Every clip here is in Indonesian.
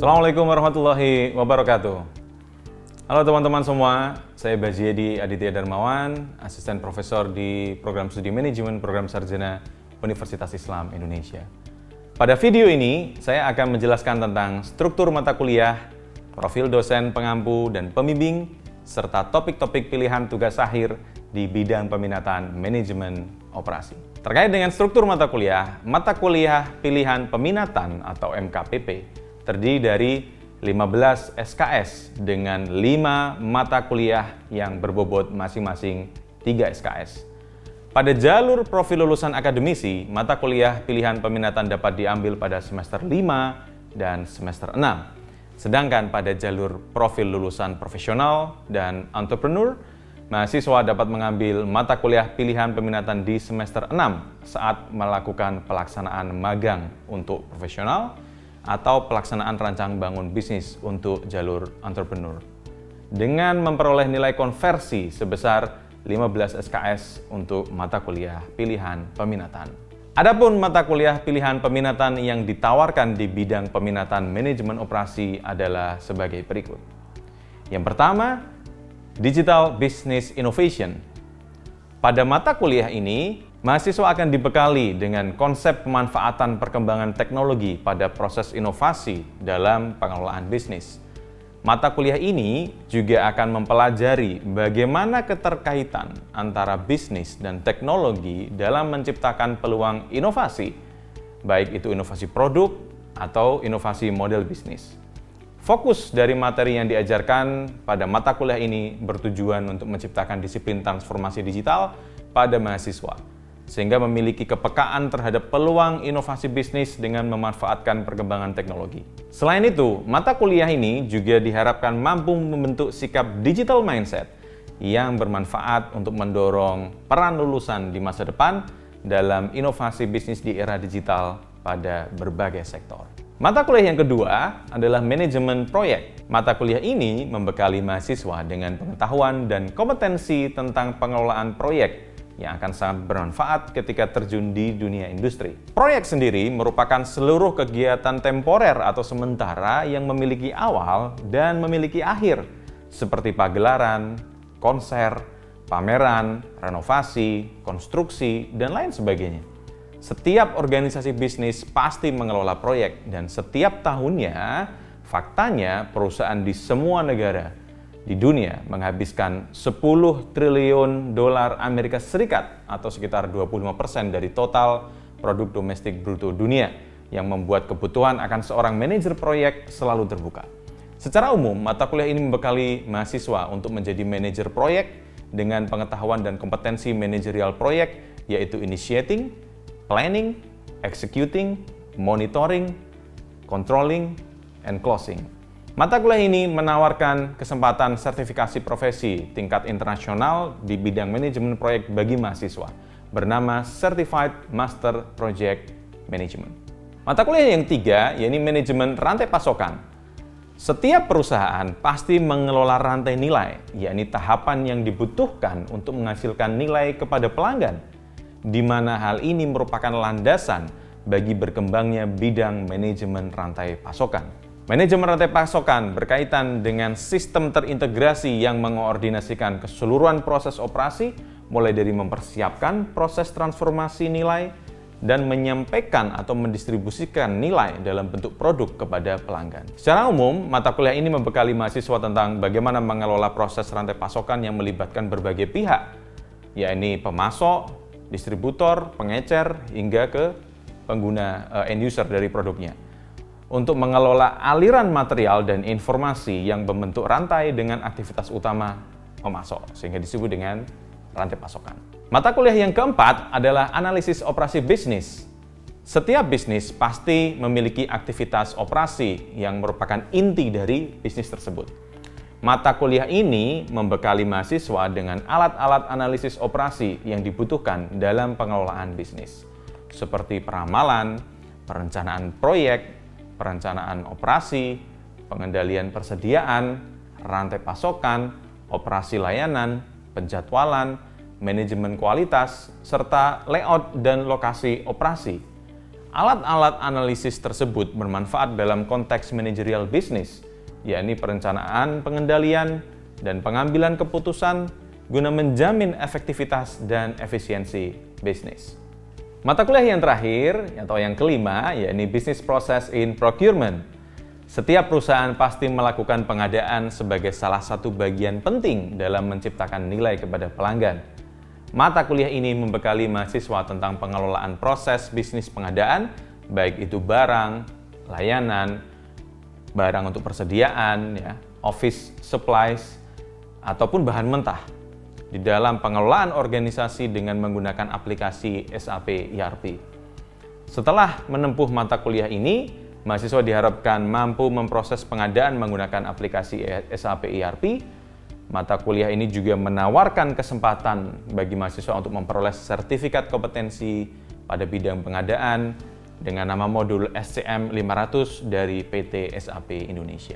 Assalamualaikum warahmatullahi wabarakatuh. Halo teman-teman semua, saya Bajiedi Aditya Darmawan, asisten profesor di program studi manajemen program sarjana Universitas Islam Indonesia. Pada video ini, saya akan menjelaskan tentang struktur mata kuliah, profil dosen pengampu dan pembimbing, serta topik-topik pilihan tugas akhir di bidang peminatan manajemen operasi. Terkait dengan struktur mata kuliah pilihan peminatan atau MKPP terdiri dari 15 SKS dengan 5 mata kuliah yang berbobot masing-masing 3 SKS. Pada jalur profil lulusan akademisi, mata kuliah pilihan peminatan dapat diambil pada semester 5 dan semester 6. Sedangkan pada jalur profil lulusan profesional dan entrepreneur, mahasiswa dapat mengambil mata kuliah pilihan peminatan di semester 6 saat melakukan pelaksanaan magang untuk profesional atau pelaksanaan rancang bangun bisnis untuk jalur entrepreneur dengan memperoleh nilai konversi sebesar 15 SKS untuk mata kuliah pilihan peminatan. Adapun mata kuliah pilihan peminatan yang ditawarkan di bidang peminatan manajemen operasi adalah sebagai berikut. Yang pertama, Digital Business Innovation. Pada mata kuliah ini, mahasiswa akan dibekali dengan konsep pemanfaatan perkembangan teknologi pada proses inovasi dalam pengelolaan bisnis. Mata kuliah ini juga akan mempelajari bagaimana keterkaitan antara bisnis dan teknologi dalam menciptakan peluang inovasi, baik itu inovasi produk atau inovasi model bisnis. Fokus dari materi yang diajarkan pada mata kuliah ini bertujuan untuk menciptakan disiplin transformasi digital pada mahasiswa, sehingga memiliki kepekaan terhadap peluang inovasi bisnis dengan memanfaatkan perkembangan teknologi. Selain itu, mata kuliah ini juga diharapkan mampu membentuk sikap digital mindset yang bermanfaat untuk mendorong peran lulusan di masa depan dalam inovasi bisnis di era digital pada berbagai sektor. Mata kuliah yang kedua adalah manajemen proyek. Mata kuliah ini membekali mahasiswa dengan pengetahuan dan kompetensi tentang pengelolaan proyek yang akan sangat bermanfaat ketika terjun di dunia industri. Proyek sendiri merupakan seluruh kegiatan temporer atau sementara yang memiliki awal dan memiliki akhir, seperti pagelaran, konser, pameran, renovasi, konstruksi, dan lain sebagainya. Setiap organisasi bisnis pasti mengelola proyek, dan setiap tahunnya, faktanya perusahaan di semua negara di dunia menghabiskan 10 triliun dolar Amerika Serikat atau sekitar 25% dari total produk domestik bruto dunia, yang membuat kebutuhan akan seorang manajer proyek selalu terbuka. Secara umum, mata kuliah ini membekali mahasiswa untuk menjadi manajer proyek dengan pengetahuan dan kompetensi manajerial proyek, yaitu initiating, planning, executing, monitoring, controlling, and closing. Mata kuliah ini menawarkan kesempatan sertifikasi profesi tingkat internasional di bidang manajemen proyek bagi mahasiswa, bernama Certified Master Project Management. Mata kuliah yang ketiga, yaitu manajemen rantai pasokan. Setiap perusahaan pasti mengelola rantai nilai, yakni tahapan yang dibutuhkan untuk menghasilkan nilai kepada pelanggan, di mana hal ini merupakan landasan bagi berkembangnya bidang manajemen rantai pasokan. Manajemen rantai pasokan berkaitan dengan sistem terintegrasi yang mengoordinasikan keseluruhan proses operasi, mulai dari mempersiapkan proses transformasi nilai dan menyampaikan atau mendistribusikan nilai dalam bentuk produk kepada pelanggan. Secara umum, mata kuliah ini membekali mahasiswa tentang bagaimana mengelola proses rantai pasokan yang melibatkan berbagai pihak, yakni pemasok, distributor, pengecer, hingga ke pengguna end user dari produknya, untuk mengelola aliran material dan informasi yang membentuk rantai dengan aktivitas utama pemasok, sehingga disebut dengan rantai pasokan. Mata kuliah yang keempat adalah analisis operasi bisnis. Setiap bisnis pasti memiliki aktivitas operasi yang merupakan inti dari bisnis tersebut. Mata kuliah ini membekali mahasiswa dengan alat-alat analisis operasi yang dibutuhkan dalam pengelolaan bisnis, seperti peramalan, perencanaan proyek, perencanaan operasi, pengendalian persediaan, rantai pasokan, operasi layanan, penjadwalan, manajemen kualitas, serta layout dan lokasi operasi. Alat-alat analisis tersebut bermanfaat dalam konteks manajerial bisnis, yakni perencanaan, pengendalian, dan pengambilan keputusan guna menjamin efektivitas dan efisiensi bisnis. Mata kuliah yang terakhir, atau yang kelima, yakni Business Process in Procurement. Setiap perusahaan pasti melakukan pengadaan sebagai salah satu bagian penting dalam menciptakan nilai kepada pelanggan. Mata kuliah ini membekali mahasiswa tentang pengelolaan proses bisnis pengadaan, baik itu barang, layanan, barang untuk persediaan, office supplies, ataupun bahan mentah di dalam pengelolaan organisasi dengan menggunakan aplikasi SAP ERP. Setelah menempuh mata kuliah ini, mahasiswa diharapkan mampu memproses pengadaan menggunakan aplikasi SAP ERP. Mata kuliah ini juga menawarkan kesempatan bagi mahasiswa untuk memperoleh sertifikat kompetensi pada bidang pengadaan dengan nama modul SCM 500 dari PT SAP Indonesia.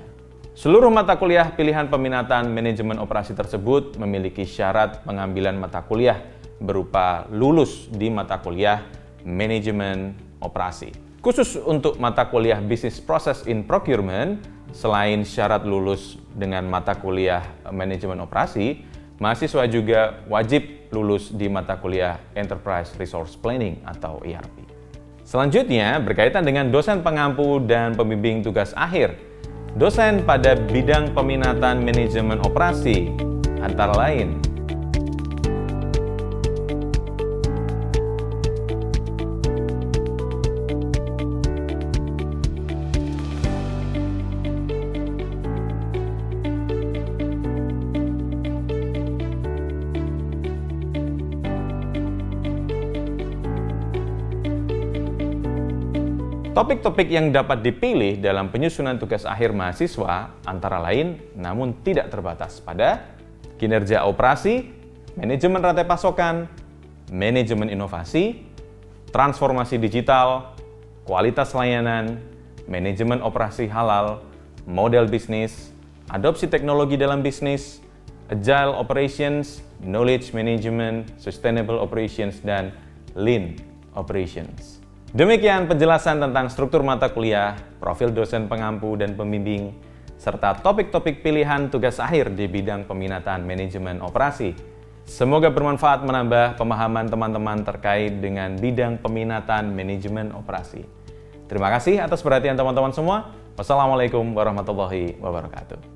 Seluruh mata kuliah pilihan peminatan manajemen operasi tersebut memiliki syarat pengambilan mata kuliah berupa lulus di mata kuliah manajemen operasi. Khusus untuk mata kuliah Business Process in Procurement, selain syarat lulus dengan mata kuliah manajemen operasi, mahasiswa juga wajib lulus di mata kuliah Enterprise Resource Planning atau ERP. Selanjutnya, berkaitan dengan dosen pengampu dan pembimbing tugas akhir. Dosen pada bidang peminatan manajemen operasi, antara lain topik-topik yang dapat dipilih dalam penyusunan tugas akhir mahasiswa antara lain, namun tidak terbatas pada kinerja operasi, manajemen rantai pasokan, manajemen inovasi, transformasi digital, kualitas layanan, manajemen operasi halal, model bisnis, adopsi teknologi dalam bisnis, agile operations, knowledge management, sustainable operations, dan lean operations. Demikian penjelasan tentang struktur mata kuliah, profil dosen pengampu dan pembimbing, serta topik-topik pilihan tugas akhir di bidang peminatan manajemen operasi. Semoga bermanfaat menambah pemahaman teman-teman terkait dengan bidang peminatan manajemen operasi. Terima kasih atas perhatian teman-teman semua. Wassalamualaikum warahmatullahi wabarakatuh.